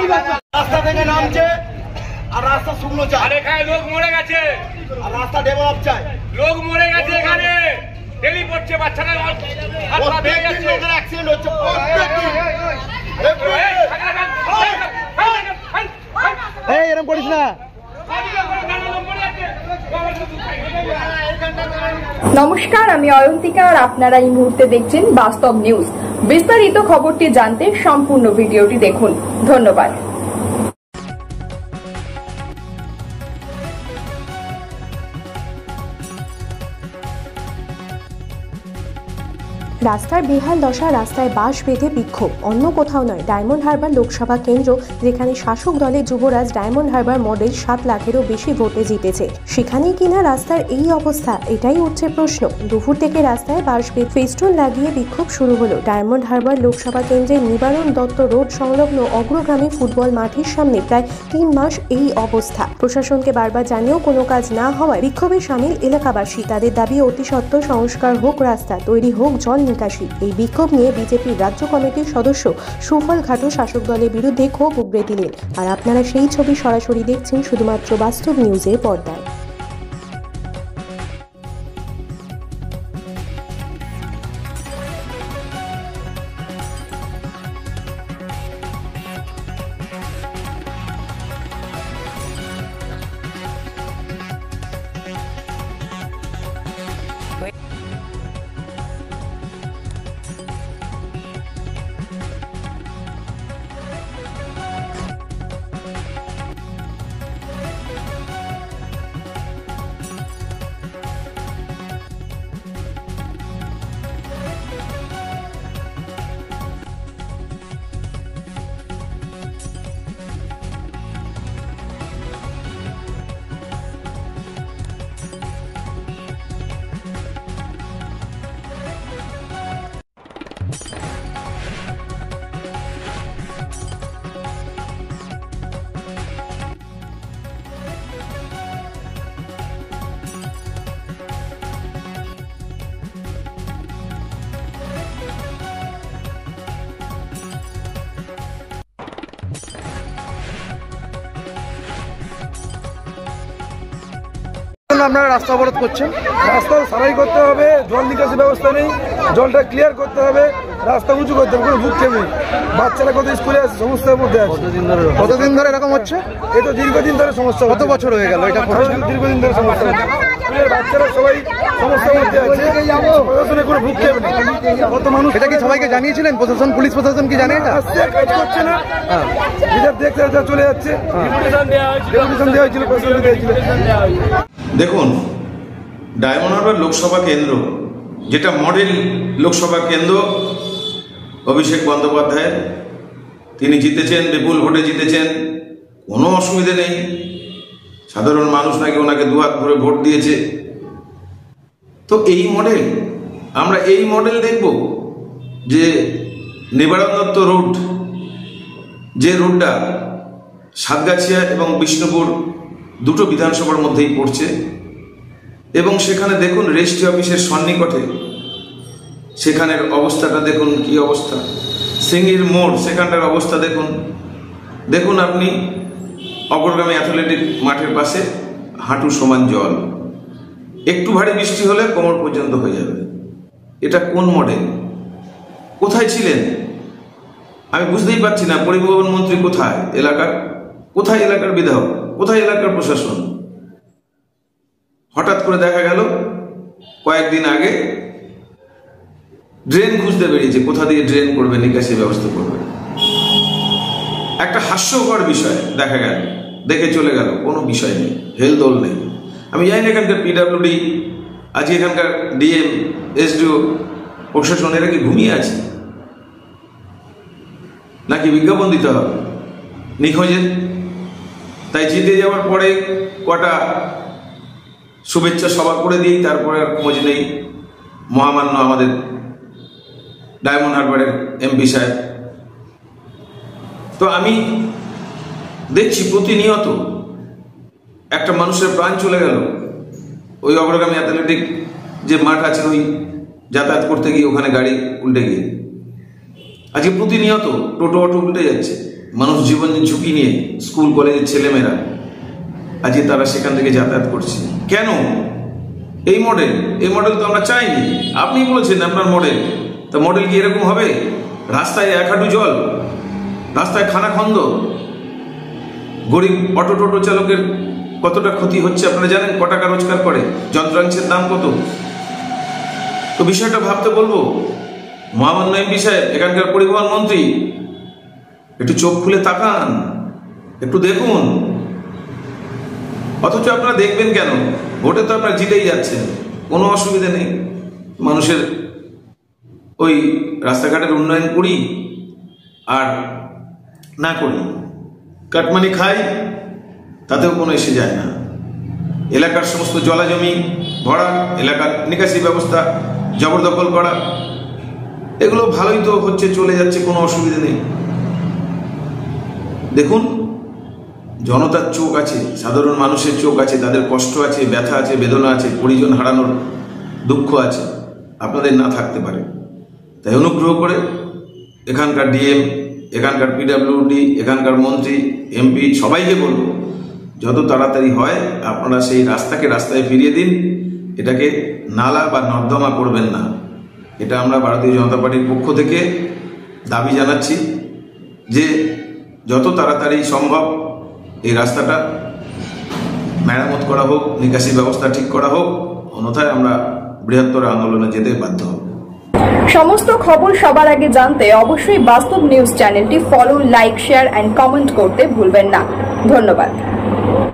রাস্তা থেকে নামছে আর রাস্তা শুকনো চায়। এখানে লোক মরে গেছে আর রাস্তা ডেভেলপ চায়। লোক মরে গেছে এখানে ডেলি পড়ছে বাচ্চারা অ্যাক্সিডেন্ট হচ্ছে এরকম করিস না। নমস্কার, আমি অয়ন্তিকা আর আপনারা এই মুহূর্তে দেখছেন বাস্তব নিউজ। বিস্তারিত খবরটি জানতে সম্পূর্ণ ভিডিওটি দেখুন। ধন্যবাদ। রাস্তার বেহাল দশা, রাস্তায় বাঁশ বেঁধে বিক্ষোভ, অন্য কোথাও নয়, ডায়মন্ড হারবার লোকসভা কেন্দ্র, যেখানে শাসক দলের যুবরাজ ডায়মন্ড হারবার মডেল 7 লাখেরও বেশি ভোটে জিতেছে, সেখানেই কিনা রাস্তার এই অবস্থা, এটাই উঠছে প্রশ্ন। দুপুর থেকে রাস্তায় বাঁশ বেঁধে ফেস্টুন লাগিয়ে বিক্ষোভ শুরু হলো। ডায়মন্ড হারবার লোকসভা কেন্দ্রের নিবারণ দত্ত রোড সংলগ্ন অগ্রগামী ফুটবল মাঠের সামনে প্রায় 3 মাস এই অবস্থা। প্রশাসনকে বারবার জানিয়েও কোনো কাজ না হওয়ায় বিক্ষোভে সামিল এলাকাবাসী। তাদের দাবি অতি সত্বর সংস্কার হোক, রাস্তা তৈরি হোক, জল নিকাশি। এই বিক্ষোভ নিয়ে বিজেপির রাজ্য কমিটির সদস্য সুফল ঘাটু শাসক দলের বিরুদ্ধে ক্ষোভ উগরে দিলেন। আর আপনারা সেই ছবি সরাসরি দেখছেন শুধুমাত্র বাস্তব নিউজের পর্দায়। আপনারা রাস্তা অবরোধ করছেন? রাস্তা সারাই করতে হবে, জল নিকাশি ব্যবস্থা নেই, জলটা ক্লিয়ার করতে হবে, রাস্তা উঁচু করতে হবে, কোনো ভুগছে নেই। বাচ্চারা কত স্কুলে আছে, সমস্যার মধ্যে আছে। কতদিন ধরে এরকম হচ্ছে? এই তো দীর্ঘদিন ধরে সমস্যা। কত বছর হয়ে গেল এটা? দীর্ঘদিন ধরে সমস্যা হচ্ছে। বাচ্চারা সবাই সমস্যার মধ্যে আছে, প্রশাসনের কোনো ভুগছে নেই। কত মানুষ, এটা কি সবাইকে জানিয়েছিলেন? প্রশাসন, পুলিশ প্রশাসন কি জানে? এটা আসছে, কাজ করছে না, নিজের দেখতে চলে যাচ্ছে। ডেপুটেশন দেওয়া হয়েছিল, প্রশাসন দেওয়া হয়েছিল। দেখুন, ডায়মন্ড হারবার লোকসভা কেন্দ্র, যেটা মডেল লোকসভা কেন্দ্র অভিষেক বন্দ্যোপাধ্যায়ের, তিনি জিতেছেন, বিপুল ভোটে জিতেছেন, কোনো অসুবিধে নেই। সাধারণ মানুষ নাকি ওনাকে দুহাত ভরে ভোট দিয়েছে। তো এই মডেল, আমরা এই মডেল দেখব যে নিবারণ দত্ত রোড, যে রোডটা সাতগাছিয়া এবং বিষ্ণুপুর দুটো বিধানসভার মধ্যেই পড়ছে, এবং সেখানে দেখুন রেজিস্ট্রি অফিসের সন্নিকটে সেখানের অবস্থাটা দেখুন, কি অবস্থা। সিঙ্গির মোড়, সেখানটার অবস্থা দেখুন। দেখুন আপনি অগ্রগামী অ্যাথলেটিক মাঠের পাশে হাঁটু সমান জল, একটু ভারী বৃষ্টি হলে কোমর পর্যন্ত হয়ে যাবে। এটা কোন মডেল? কোথায় ছিলেন আমি বুঝতেই পারছি না। পরিবহন মন্ত্রী কোথায়? কোথায় এলাকার বিধায়ক? কোথায় এলাকার প্রশাসন? হঠাৎ করে দেখা গেল কয়েকদিন আগে ড্রেন খুঁজতে বেরিয়েছে, কোথা দিয়ে ড্রেন করবে, নিকাশি ব্যবস্থা করবে। একটা হাস্যকর বিষয় দেখা গেল, দেখে চলে গেল, কোনো বিষয় নেই, হেলদোল নেই। আমি জানি না এখানকার পিডব্লিউডি, আজকে এখানকার ডিএম, এসডিও, প্রশাসন এরা কি ঘুমিয়ে আছে নাকি বিজ্ঞাপন দিতে হবে নিখোঁজের? তাই জিতে যাওয়ার পরে কটা শুভেচ্ছা সভা করে দিয়েই তারপরে আর খোঁজ নেই মহামান্য আমাদের ডায়মন্ড হারবারের এমপি সাহেব। তো আমি দেখছি প্রতিনিয়ত একটা মানুষের প্রাণ চলে গেল ওই অগ্রগামী অ্যাথলেটিক যে মাঠ আছে, ওই যাতায়াত করতে গিয়ে ওখানে গাড়ি উল্টে গিয়ে। আজকে প্রতিনিয়ত টোটো অটো উল্টে যাচ্ছে। মানুষ জীবন ঝুঁকি নিয়ে স্কুল কলেজের ছেলেমেয়েরা আজকে তারা সেখান থেকে যাতায়াত করছে। কেন এই মডেল তো আমরা চাইনি। আপনি বলেছেন আপনার মডেল, তা মডেল কি এরকম হবে? রাস্তায় এক হাঁটু জল, রাস্তায় খানাখন্দ, গরিব অটো টোটো চালকের কতটা ক্ষতি হচ্ছে আপনারা জানেন? ক টাকা রোজগার করে, যন্ত্রাংশের দাম কত? তো বিষয়টা ভাবতে বলবো। মহামান্য এমপি সাহেব, এখানকার পরিবহন মন্ত্রী, একটু চোখ খুলে তাকান, একটু দেখুন। অথচ আপনারা দেখবেন কেন? ভোটে তো আপনারা জিতেই যাচ্ছেন, কোনো অসুবিধা নেই। মানুষের ওই রাস্তাঘাটের উন্নয়ন করি আর না করি, কাটমানি খাই, তাতেও কোনো এসে যায় না। এলাকার সমস্ত জলাজমি ভরা, এলাকার নিকাশি ব্যবস্থা জবরদখল করা, এগুলো ভালোই তো হচ্ছে, চলে যাচ্ছে, কোনো অসুবিধা নেই। দেখুন, জনতার চোখ আছে, সাধারণ মানুষের চোখ আছে, তাদের কষ্ট আছে, ব্যথা আছে, বেদনা আছে, পরিজন হারানোর দুঃখ আছে, আপনাদের না থাকতে পারে। তাই অনুগ্রহ করে এখানকার ডিএম, এখানকার পিডব্লিউডি, এখানকার মন্ত্রী, এমপি সবাইকে বলবো, যত তাড়াতাড়ি হয় আপনারা সেই রাস্তাকে রাস্তায় ফিরিয়ে দিন। এটাকে নালা বা নর্দমা করবেন না। এটা আমরা ভারতীয় জনতা পার্টির পক্ষ থেকে দাবি জানাচ্ছি যে যত তাড়াতাড়ি সম্ভব এই রাস্তাটা মেরামত করা হোক, নিকাশি ব্যবস্থা ঠিক করা হোক, অন্যথায় আমরা বৃহত্তর আন্দোলনে যেতে বাধ্য হব। সমস্ত খবর সবার আগে জানতে অবশ্যই বাস্তব নিউজ চ্যানেলটি follow, like, share and comment করতে ভুলবেন না। ধন্যবাদ।